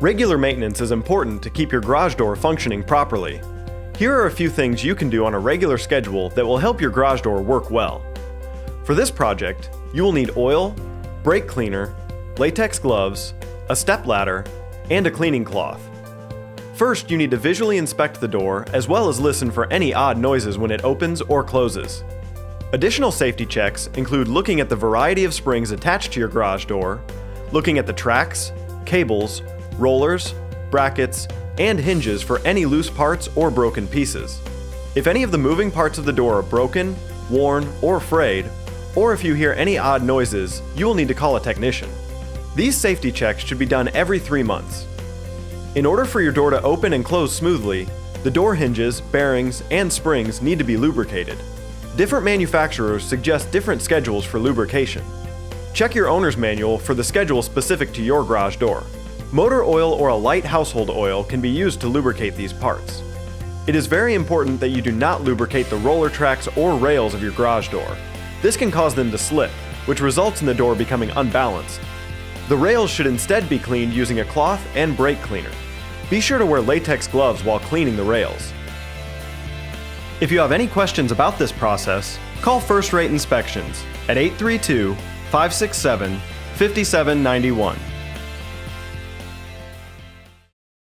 Regular maintenance is important to keep your garage door functioning properly. Here are a few things you can do on a regular schedule that will help your garage door work well. For this project, you will need oil, brake cleaner, latex gloves, a step ladder, and a cleaning cloth. First, you need to visually inspect the door as well as listen for any odd noises when it opens or closes. Additional safety checks include looking at the variety of springs attached to your garage door, looking at the tracks, cables, rollers, brackets, and hinges for any loose parts or broken pieces. If any of the moving parts of the door are broken, worn, or frayed, or if you hear any odd noises, you will need to call a technician. These safety checks should be done every 3 months. In order for your door to open and close smoothly, the door hinges, bearings, and springs need to be lubricated. Different manufacturers suggest different schedules for lubrication. Check your owner's manual for the schedule specific to your garage door. Motor oil or a light household oil can be used to lubricate these parts. It is very important that you do not lubricate the roller tracks or rails of your garage door. This can cause them to slip, which results in the door becoming unbalanced. The rails should instead be cleaned using a cloth and brake cleaner. Be sure to wear latex gloves while cleaning the rails. If you have any questions about this process, call First Rate Inspections at 832-567-5791.